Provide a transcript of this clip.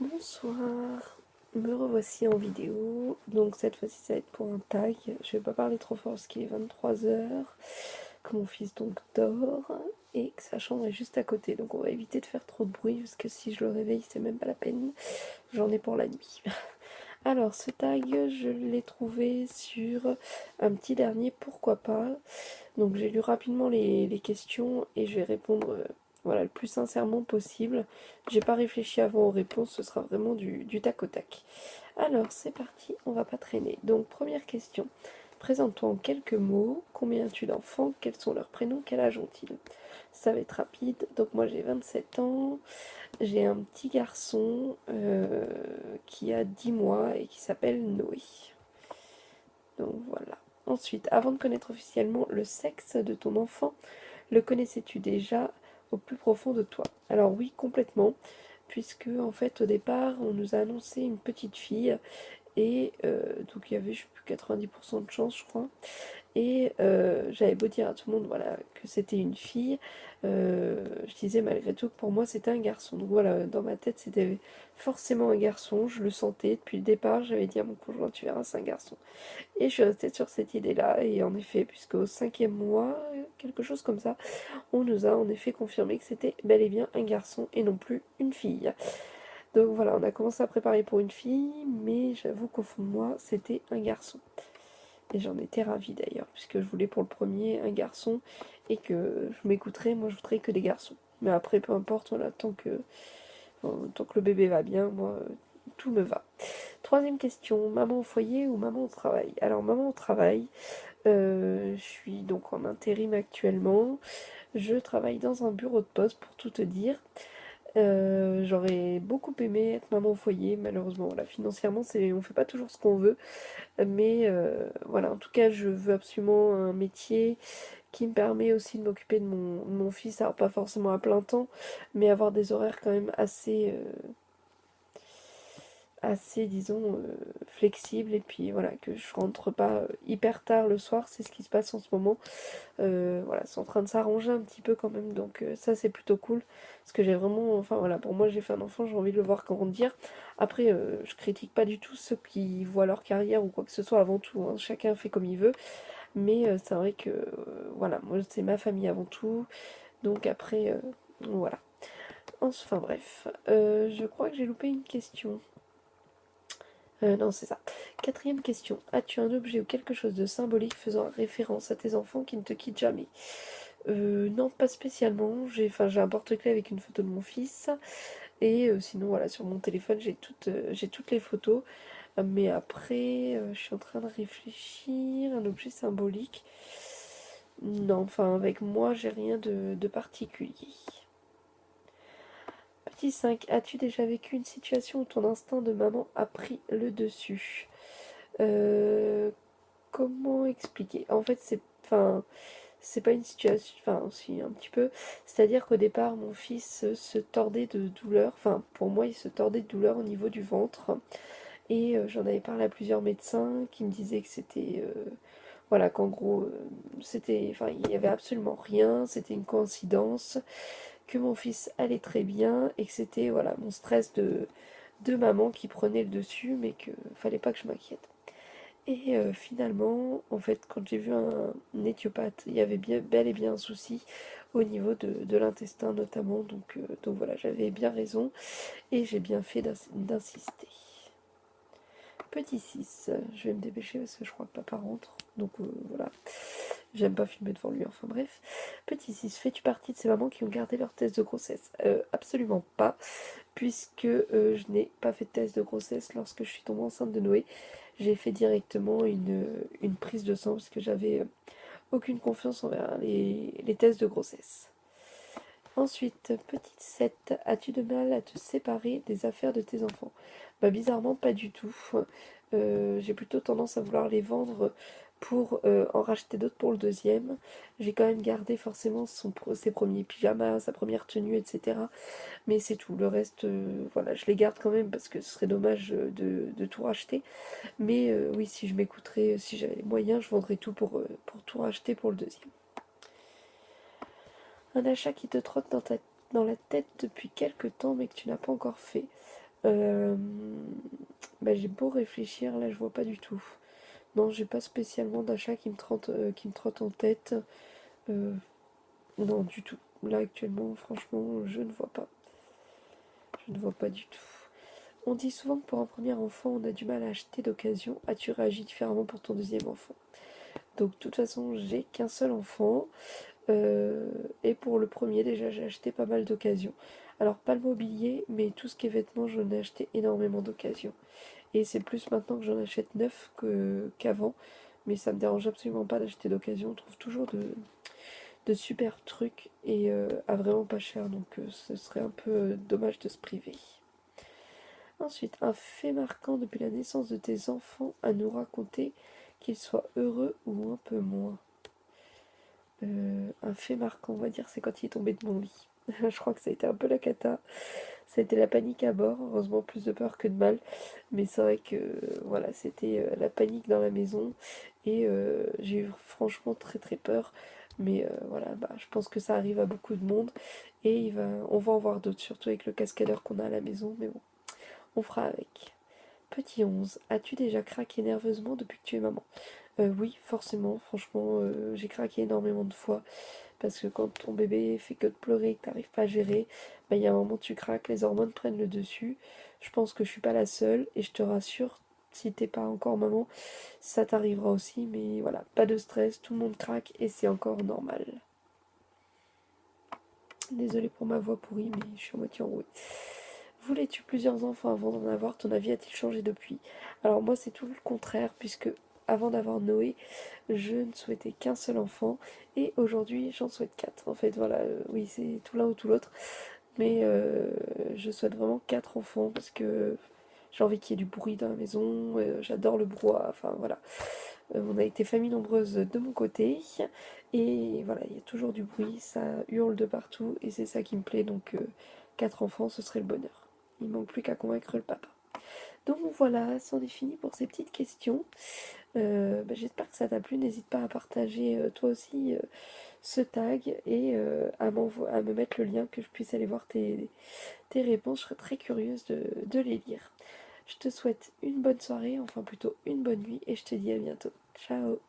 Bonsoir, me revoici en vidéo. Donc cette fois-ci ça va être pour un tag. Je vais pas parler trop fort parce qu'il est 23 heures, que mon fils donc dort et que sa chambre est juste à côté. Donc on va éviter de faire trop de bruit parce que si je le réveille c'est même pas la peine. J'en ai pour la nuit. Alors ce tag je l'ai trouvé sur un petit dernier pourquoi pas. Donc j'ai lu rapidement les questions et je vais répondre voilà, le plus sincèrement possible. J'ai pas réfléchi avant aux réponses, ce sera vraiment du tac au tac. Alors c'est parti, on va pas traîner. Donc première question. Présente-toi en quelques mots. Combien as-tu d'enfants? Quels sont leurs prénoms? Quel âge ont-ils? Ça va être rapide. Donc moi j'ai 27 ans. J'ai un petit garçon qui a 10 mois et qui s'appelle Noé. Donc voilà. Ensuite, avant de connaître officiellement le sexe de ton enfant, le connaissais-tu déjà au plus profond de toi? Alors oui, complètement, puisque en fait au départ on nous a annoncé une petite fille et donc il y avait je sais plus 90% de chance je crois. Et j'avais beau dire à tout le monde voilà, que c'était une fille, je disais malgré tout que pour moi c'était un garçon. Donc voilà, dans ma tête c'était forcément un garçon, je le sentais depuis le départ, j'avais dit à mon conjoint tu verras c'est un garçon. Et je suis restée sur cette idée-là, et en effet, puisqu'au 5e mois, quelque chose comme ça, on nous a en effet confirmé que c'était bel et bien un garçon et non plus une fille. Donc voilà, on a commencé à préparer pour une fille, mais j'avoue qu'au fond de moi, c'était un garçon. Et j'en étais ravie d'ailleurs, puisque je voulais pour le premier un garçon, et que je m'écouterais, moi je voudrais que des garçons. Mais après, peu importe, voilà, tant que le bébé va bien, moi, tout me va. Troisième question, maman au foyer ou maman au travail? Alors maman au travail, je suis donc en intérim actuellement. Je travaille dans un bureau de poste pour tout te dire. J'aurais beaucoup aimé être maman au foyer, malheureusement. Voilà, financièrement, on fait pas toujours ce qu'on veut, mais voilà. En tout cas, je veux absolument un métier qui me permet aussi de m'occuper de mon fils. Alors pas forcément à plein temps, mais avoir des horaires quand même assez disons, flexible, et puis voilà, que je rentre pas hyper tard le soir, c'est ce qui se passe en ce moment. Voilà, c'est en train de s'arranger un petit peu quand même, donc ça c'est plutôt cool, parce que j'ai vraiment, enfin voilà, pour moi j'ai fait un enfant, j'ai envie de le voir grandir. Après, je critique pas du tout ceux qui voient leur carrière ou quoi que ce soit avant tout, hein. Chacun fait comme il veut, mais c'est vrai que, voilà, moi c'est ma famille avant tout, donc après, voilà. Enfin bref, je crois que j'ai loupé une question. Non, c'est ça. Quatrième question. As-tu un objet ou quelque chose de symbolique faisant référence à tes enfants qui ne te quittent jamais? Non, pas spécialement. J'ai un porte-clés avec une photo de mon fils. Et sinon, voilà, sur mon téléphone, j'ai toutes les photos. Mais après, je suis en train de réfléchir. Un objet symbolique. Non, enfin, avec moi, j'ai rien de particulier. Petit 5. As-tu déjà vécu une situation où ton instinct de maman a pris le dessus? Euh, Comment expliquer? En fait, c'est pas une situation, enfin, si, un petit peu. C'est-à-dire qu'au départ, mon fils se tordait de douleur. Enfin, pour moi, il se tordait de douleur au niveau du ventre. Et j'en avais parlé à plusieurs médecins qui me disaient que c'était, voilà, qu'en gros, enfin, il y avait absolument rien. C'était une coïncidence, que mon fils allait très bien et que c'était, voilà, mon stress de maman qui prenait le dessus, mais que fallait pas que je m'inquiète. Et finalement, en fait, quand j'ai vu un éthiopathe, il y avait bel et bien un souci au niveau de l'intestin notamment. Donc voilà, j'avais bien raison et j'ai bien fait d'insister. Petit 6, je vais me dépêcher parce que je crois que papa rentre. Donc voilà, j'aime pas filmer devant lui, enfin bref. Petit 6, fais-tu partie de ces mamans qui ont gardé leur test de grossesse? Absolument pas, puisque je n'ai pas fait de test de grossesse lorsque je suis tombée enceinte de Noé. J'ai fait directement une prise de sang parce que j'avais aucune confiance envers les tests de grossesse. Ensuite, petite 7, as-tu de mal à te séparer des affaires de tes enfants? Bah bizarrement pas du tout. J'ai plutôt tendance à vouloir les vendre pour en racheter d'autres pour le deuxième. J'ai quand même gardé forcément ses premiers pyjamas, sa première tenue, etc. Mais c'est tout. Le reste, voilà, je les garde quand même parce que ce serait dommage de tout racheter. Mais oui, si je m'écouterais, si j'avais les moyens, je vendrais tout pour tout racheter pour le deuxième. Un achat qui te trotte dans la tête depuis quelque temps mais que tu n'as pas encore fait. Euh, j'ai beau réfléchir, là je vois pas du tout. Non, j'ai pas spécialement d'achat qui me trotte en tête. Euh, non, du tout. Là actuellement, franchement, je ne vois pas. Je ne vois pas du tout. On dit souvent que pour un premier enfant, on a du mal à acheter d'occasion. As-tu réagi différemment pour ton deuxième enfant? Donc, de toute façon, j'ai qu'un seul enfant. Et pour le premier, déjà, j'ai acheté pas mal d'occasions. Alors, pas le mobilier, mais tout ce qui est vêtements, j'en ai acheté énormément d'occasions. Et c'est plus maintenant que j'en achète neuf qu'avant. Mais ça me dérange absolument pas d'acheter d'occasion. On trouve toujours de super trucs et à vraiment pas cher. Donc, ce serait un peu dommage de se priver. Ensuite, un fait marquant depuis la naissance de tes enfants à nous raconter, qu'ils soient heureux ou un peu moins. Un fait marquant, on va dire, c'est quand il est tombé de mon lit. Je crois que ça a été un peu la cata. Ça a été la panique à bord. Heureusement, plus de peur que de mal. Mais c'est vrai que voilà, c'était la panique dans la maison. Et j'ai eu franchement très très peur. Mais voilà, je pense que ça arrive à beaucoup de monde. Et on va en voir d'autres, surtout avec le cascadeur qu'on a à la maison. Mais bon, on fera avec. Petit 11, as-tu déjà craqué nerveusement depuis que tu es maman? Oui, forcément, franchement, j'ai craqué énormément de fois. Parce que quand ton bébé fait que de pleurer et que t'arrives pas à gérer, il y a un moment tu craques, les hormones prennent le dessus. Je pense que je suis pas la seule et je te rassure, si t'es pas encore maman, ça t'arrivera aussi. Mais voilà, pas de stress, tout le monde craque et c'est encore normal. Désolée pour ma voix pourrie, mais je suis à moitié enrouée. Voulais-tu plusieurs enfants avant d'en avoir? Ton avis a-t-il changé depuis? Alors moi c'est tout le contraire puisque avant d'avoir Noé, je ne souhaitais qu'un seul enfant et aujourd'hui j'en souhaite quatre. En fait voilà, oui c'est tout l'un ou tout l'autre, mais je souhaite vraiment quatre enfants parce que j'ai envie qu'il y ait du bruit dans la maison, j'adore le brouhaha, enfin voilà. On a été famille nombreuse de mon côté et voilà, il y a toujours du bruit, ça hurle de partout et c'est ça qui me plaît donc quatre enfants ce serait le bonheur. Il manque plus qu'à convaincre le papa. Donc voilà, c'en est fini pour ces petites questions. J'espère que ça t'a plu. N'hésite pas à partager toi aussi ce tag et à me mettre le lien que je puisse aller voir tes réponses. Je serais très curieuse de les lire. Je te souhaite une bonne soirée, enfin plutôt une bonne nuit et je te dis à bientôt. Ciao!